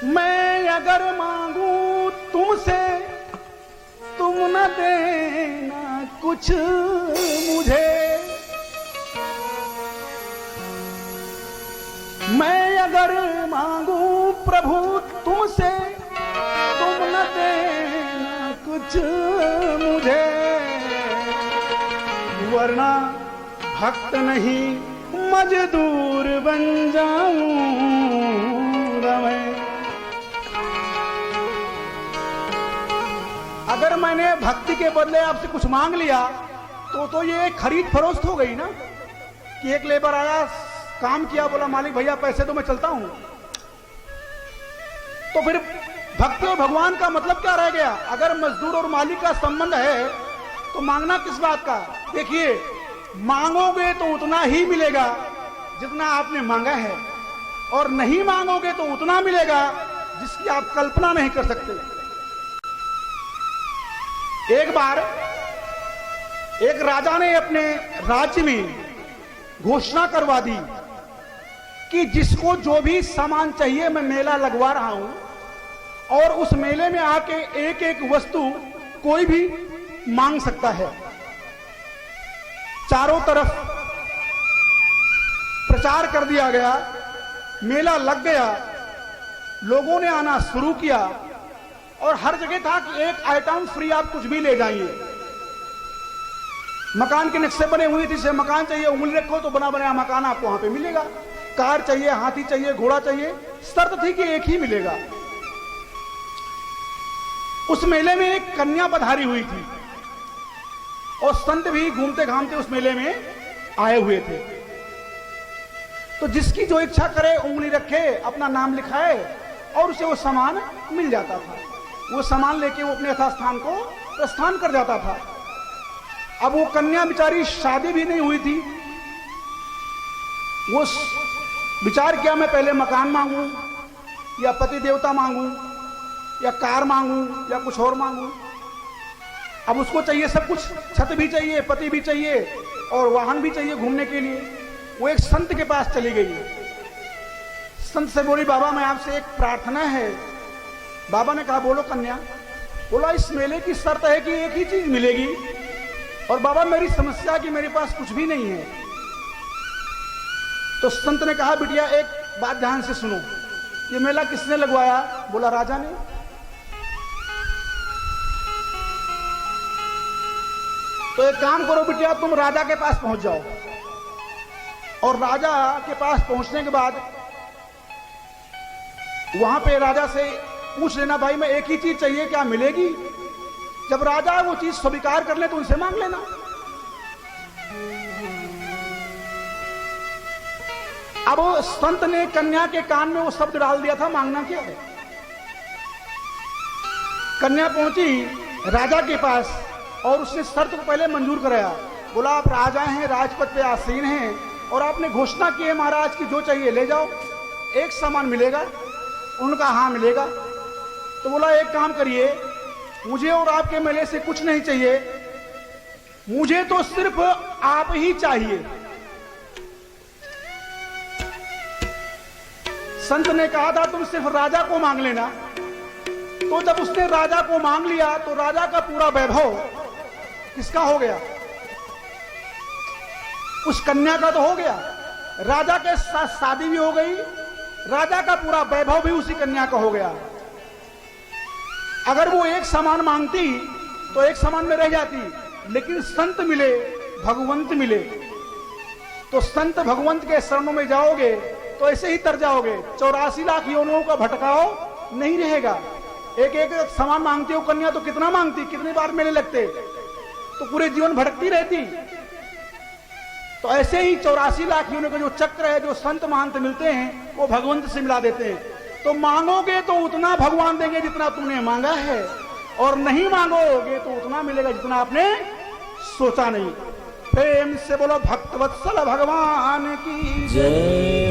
मैं अगर मांगू तुमसे तुम न देना कुछ मुझे, मैं अगर मांगू प्रभु तुमसे तुम न देना कुछ मुझे, वरना भक्त नहीं मजदूर बन जाऊंगा मैं। अगर मैंने भक्ति के बदले आपसे कुछ मांग लिया तो ये खरीद फरोख्त हो गई ना, कि एक लेबर आया, काम किया, बोला मालिक भैया पैसे तो मैं चलता हूं, तो फिर भक्ति और भगवान का मतलब क्या रह गया? अगर मजदूर और मालिक का संबंध है तो मांगना किस बात का? देखिए, मांगोगे तो उतना ही मिलेगा जितना आपने मांगा है, और नहीं मांगोगे तो उतना मिलेगा जिसकी आप कल्पना नहीं कर सकते। एक बार एक राजा ने अपने राज्य में घोषणा करवा दी कि जिसको जो भी सामान चाहिए मैं मेला लगवा रहा हूं, और उस मेले में आके एक एक वस्तु कोई भी मांग सकता है। चारों तरफ प्रचार कर दिया गया, मेला लग गया, लोगों ने आना शुरू किया, और हर जगह था कि एक आइटम फ्री, आप कुछ भी ले जाइए। मकान के नक्शे बने हुए थे, जैसे मकान चाहिए उंगली रखो तो बना बनाया मकान आपको वहां पे मिलेगा। कार चाहिए, हाथी चाहिए, घोड़ा चाहिए, शर्त थी कि एक ही मिलेगा। उस मेले में एक कन्या पधारी हुई थी, और संत भी घूमते घामते उस मेले में आए हुए थे। तो जिसकी जो इच्छा करे उंगली रखे, अपना नाम लिखाए, और उसे वो सामान मिल जाता था। वो सामान लेके वो अपने यथास्थान को प्रस्थान कर जाता था। अब वो कन्या बेचारी, शादी भी नहीं हुई थी, वो विचार किया मैं पहले मकान मांगू, या पति देवता मांगू, या कार मांगू, या कुछ और मांगू। अब उसको चाहिए सब कुछ, छत भी चाहिए, पति भी चाहिए, और वाहन भी चाहिए घूमने के लिए। वो एक संत के पास चली गई। संत से बोली, बाबा मैं आपसे एक प्रार्थना है। बाबा ने कहा, बोलो कन्या। बोला, इस मेले की शर्त है कि एक ही चीज मिलेगी, और बाबा मेरी समस्या कि मेरे पास कुछ भी नहीं है। तो संत ने कहा, बिटिया एक बात ध्यान से सुनो, ये मेला किसने लगवाया? बोला, राजा ने। तो एक काम करो बिटिया, तुम राजा के पास पहुंच जाओ, और राजा के पास पहुंचने के बाद वहां पे राजा से पूछ लेना, भाई मैं एक ही चीज चाहिए, क्या मिलेगी? जब राजा वो चीज स्वीकार कर ले तो उनसे मांग लेना। अब संत ने कन्या के कान में वो शब्द डाल दिया था, मांगना क्या है। कन्या पहुंची राजा के पास, और उसने शर्त को पहले मंजूर कराया। बोला, आप राजा हैं, राजपद पे आसीन हैं, और आपने घोषणा की है महाराज की जो चाहिए ले जाओ, एक सामान मिलेगा। उनका हाँ मिलेगा। तो बोला, एक काम करिए, मुझे और आपके मेले से कुछ नहीं चाहिए, मुझे तो सिर्फ आप ही चाहिए। संत ने कहा था तुम सिर्फ राजा को मांग लेना। तो जब उसने राजा को मांग लिया तो राजा का पूरा वैभव किसका हो गया? उस कन्या का तो हो गया। राजा के साथ शादी भी हो गई, राजा का पूरा वैभव भी उसी कन्या का हो गया। अगर वो एक सामान मांगती तो एक सामान में रह जाती, लेकिन संत मिले, भगवंत मिले, तो संत भगवंत के शरणों में जाओगे तो ऐसे ही तर जाओगे। 84 लाख योनियों का भटकाओ नहीं रहेगा। एक एक सामान मांगती हो कन्या तो कितना मांगती, कितनी बार मेले लगते, तो पूरे जीवन भटकती रहती। तो ऐसे ही 84 लाख योनियों का जो चक्र है, जो संत महंत मिलते हैं वो भगवंत से मिला देते हैं। तो मांगोगे तो उतना भगवान देंगे जितना तुमने मांगा है, और नहीं मांगोगे तो उतना मिलेगा जितना आपने सोचा नहीं। प्रेम से बोलो भक्तवत्सल भगवान की जय।